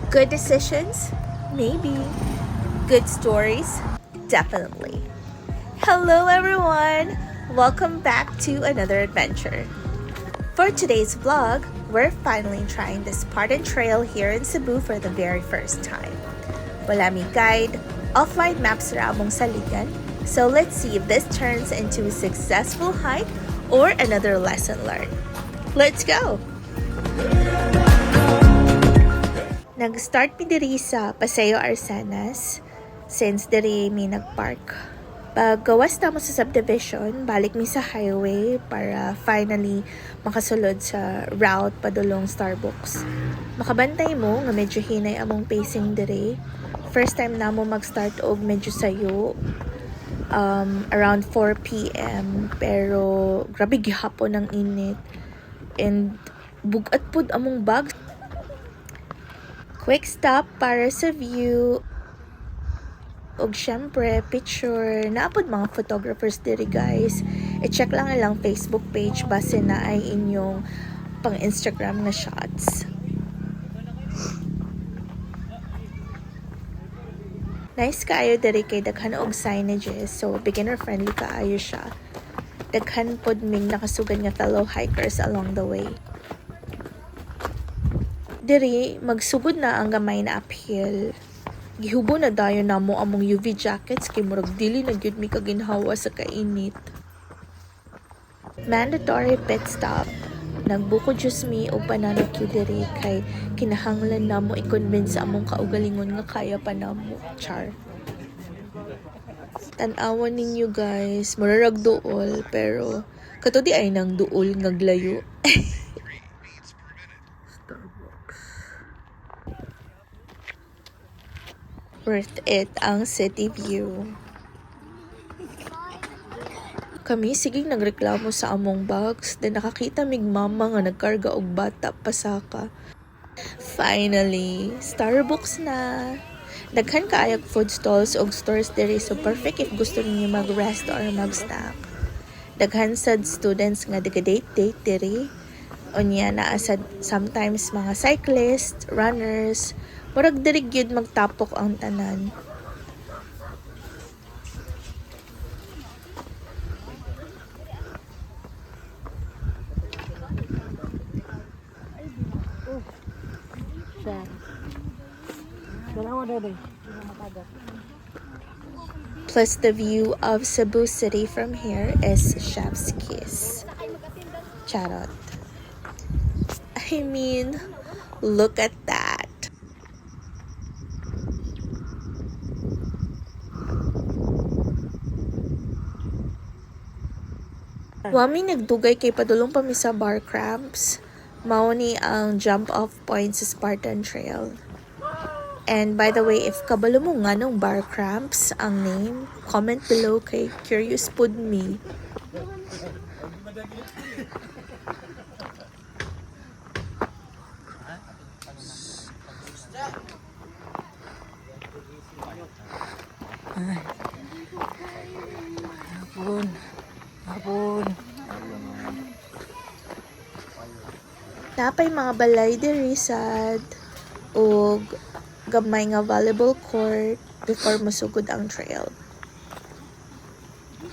Good decisions? Maybe. Good stories? Definitely. Hello, everyone! Welcome back to another adventure. For today's vlog, we're finally trying the Spartan Trail here in Cebu for the very first time. Wala mi guide, offline maps ra among saligan, so let's see if this turns into a successful hike or another lesson learned. Let's go! Nag-start mi diri sa Paseo Arsanas since diri mi nag-park. Pag gawas na mo sa subdivision, balik mi sa highway para finally makasulod sa route padulong Starbucks. Makabantay mo nga medyo hinay among pacing diri. First time na mo mag-start og medyo sayo around 4 p.m. pero grabe gihapon ang init and bugat pud among bags. Quick stop para sa view ug syempre picture. Naapod mga photographers diri guys. I-check lang ilang Facebook page base na ay inyong pang Instagram na shots. Nice kaayo diri kay daghan og signages, so beginner friendly kaayo siya. Daghan pod ming nakasugad nga fellow hikers along the way. Diri magsugod na ang gamay na uphill. Gihubo na dayon namo among UV jackets kay murag dili na gyud mi kaginhawa sa kainit. Mandatory pit stop. Nagbuko jus mi og banana queue diri kay kinahanglan namo i-convince among kaugalingon nga kaya pa namo. Char. Tan-awan ninyo guys, murag duol pero kato di ay nang duol ngaglayo. Worth it ang city view. Kami sigig nagreklamo sa among bags, then nakakita mig mama nga nagkarga og bata pasaka. Finally, Starbucks na. Daghan kaayog food stalls og stores diri, so perfect if gusto ninyo mag-rest or mag-snack. Daghan sad students nga date diri. Unya naa sad sometimes mga cyclists, runners, murag diri gyud magtapok ang tanan. Plus the view of Cebu City from here is chef's kiss. Charot. I mean, look at that. Wami nagdugay kay padulong pa mi sa bar cramps. Mao ni ang jump off point sa Spartan Trail. And by the way, if kabalo mo nga nung bar cramps ang name, comment below kay curious pud me. Hapon. Napay mga balay diri sad og gamay nga volleyball court before masugod ang trail.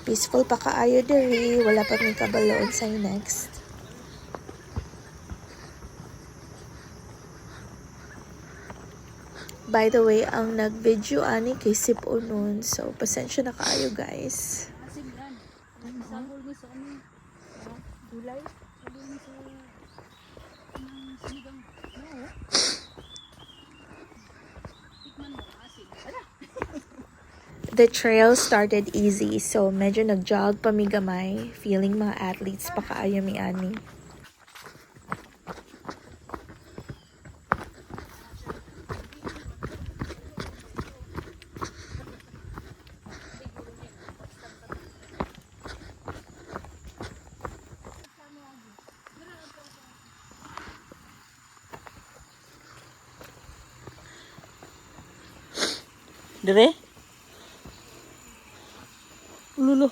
Peaceful pa kaayo diri, wala pa may kabalo sa next. By the way, ang nag-video ani kay Sip Unon, so pasensya na kaayo guys. The trail started easy, so medyo nag-jog pa mi gamay, feeling mga athletes pa kaayo mi ani. Dire? Lulu.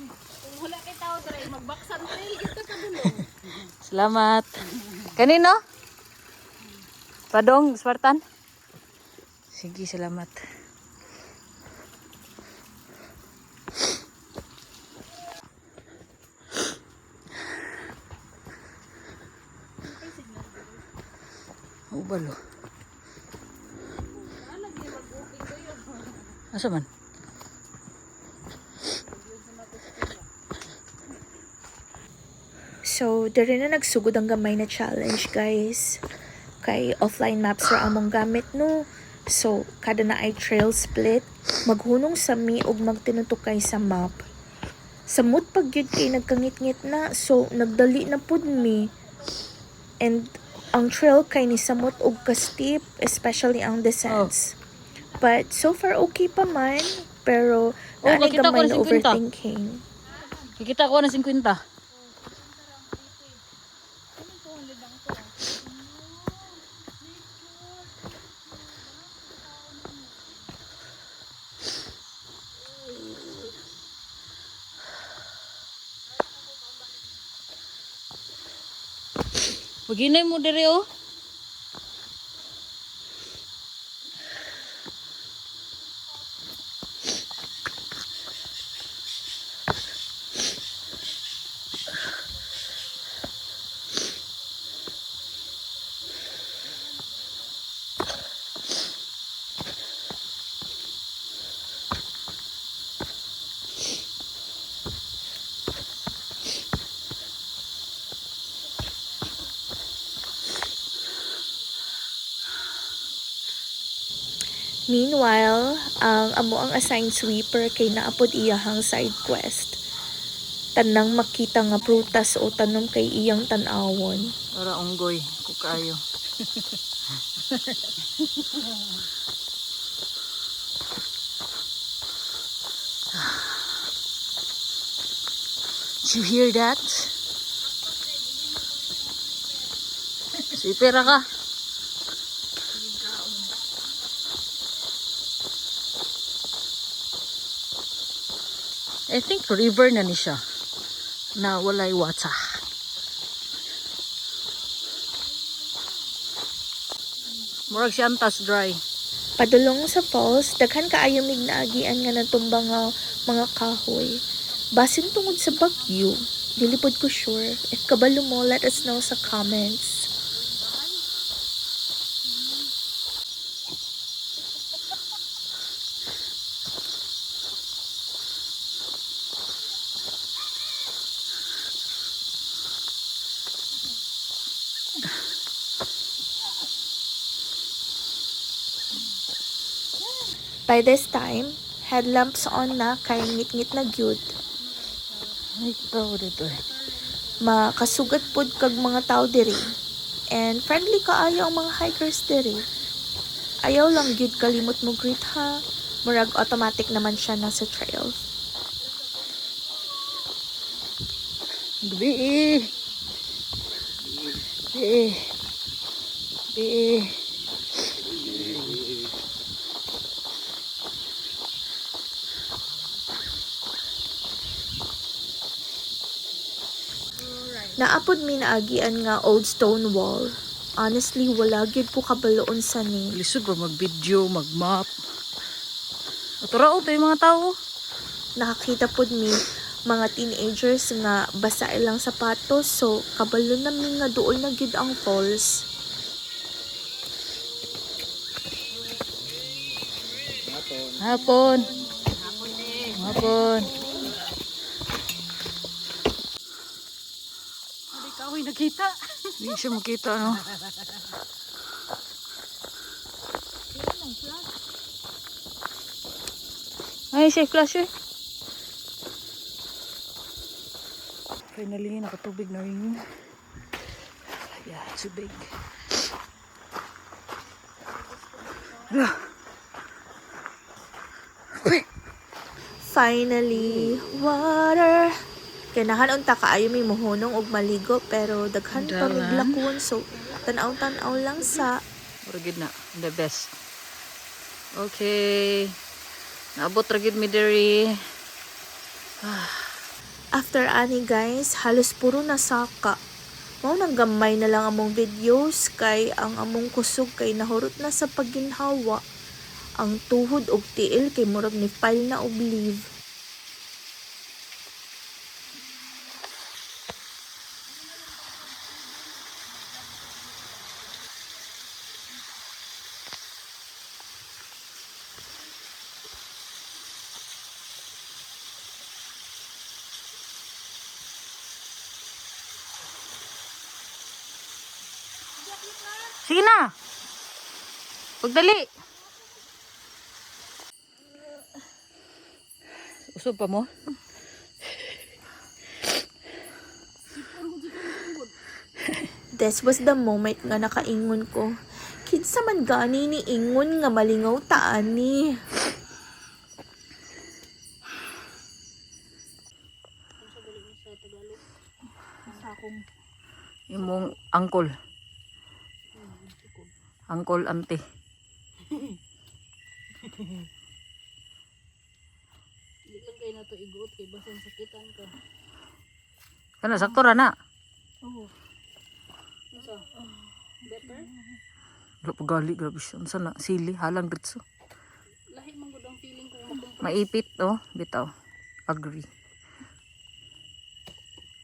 Kung wala kay tao dre, magbaksan trail kita sa dulong. Salamat. Kanino? Padong, Spartan? Sige, salamat. Ubalo. Asa man? So, dere na nagsugod ang gamay na challenge, guys. Kay offline maps ra among gamit, no? So, kada na ay trail split, maghunong sa mi ug magtinutukay sa map. Samot pag yun kay nagkangit-ngit na, so nagdali na pud mi. And ang trail kay ni samot og ka-steep, especially ang descents. But so far okay pa man, pero naanay nakita ko gamay na na 50. overthinking. Kikita ko na 50. Paginay mo diri oh. Meanwhile, ang amo ang assigned sweeper kay naapod iyahang side quest. Tanang makita nga prutas o tanom kay iyang tanawon. Para unggoy ko kayo. Did you hear that? Sipera ka. I think river na ni siya. Na walay water. Murag siya antas dry. Padulong sa falls, daghan kaayo mig naagian nga natumbang nga mga kahoy. Basin tungod sa bagyo, dilipod ko sure. If kabalo mo, let us know sa comments. By this time, headlamps on na kay ngit-ngit na gyud. Ay, tao dito eh. Makasugat pod kag mga tao diri. And friendly kaayo ang mga hikers diri. Ayaw lang gyud kalimot mo greet ha. Murag automatic naman siya na sa trail. Gabi eh. Eh. Eh. Naapod mi naagian nga old stone wall. Honestly, wala gyud ko kabaloon sa ni. Lisod pa mag-video, mag-map. Aturao to yung mga tao. Nakakita pod mi mga teenagers nga basa ilang sapatos, so kabalo na mi nga duol na gyud ang falls. Hapon. Hapon. Hindi ka ako'y nakita. Hindi siya makita, no? Ay, siya flash eh. Finally, nakatubig na rin. Yeah, it's big. Yeah. Finally, water. Kanahan unta kaayo may mohonong og maligo pero daghan pa mig lakon, so tan-aw lang sa Ragid na, the best. Okay. Naabot ragid mi diri. After ani guys, halos puro nasaka. Mao nang gamay na lang among videos kay ang among kusog kay nahurot na sa pagginhawa. Ang tuhod og tiil kay murag ni file na og leave. Sige na. Pagdali. Usog pa mo? This was the moment nga nakaingon ko. Kinsa man gani ni ingon nga malingaw taan ni. Imong angkol. Angkol ante. Di lang kayo na to iguot kay basin sakitan ka. Kana sakto ra na. Oo. Isa. Better? Wala pa gali, grabe siya. Unsa na? Sili, halang ditso. Lahi man gud ang feeling kung makumpres. Maipit, oh. Bitaw. Agree.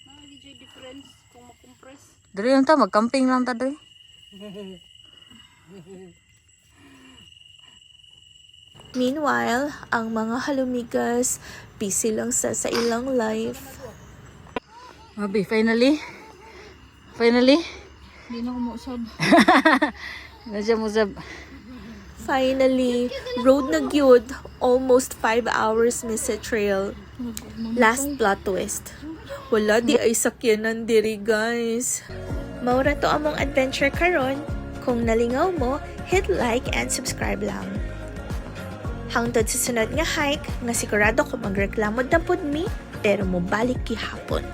Na DJ difference kung makumpres. Dari lang ta, mag-camping lang ta, dari. Meanwhile, ang mga halumigas, busy lang sa ilang life. Mabi, finally. Finally. Di na ko mausab. Na siya musab. Finally, road na gyud. Almost 5 hours miss sa trail. Last plot twist. Wala di ay sakyanan diri guys. Maura to among adventure karon. Kung nalingaw mo, hit like and subscribe lang. Hangtod sa sunod nga hike, nga sigurado ko magreklamo dampod mi, pero mo balik gihapon.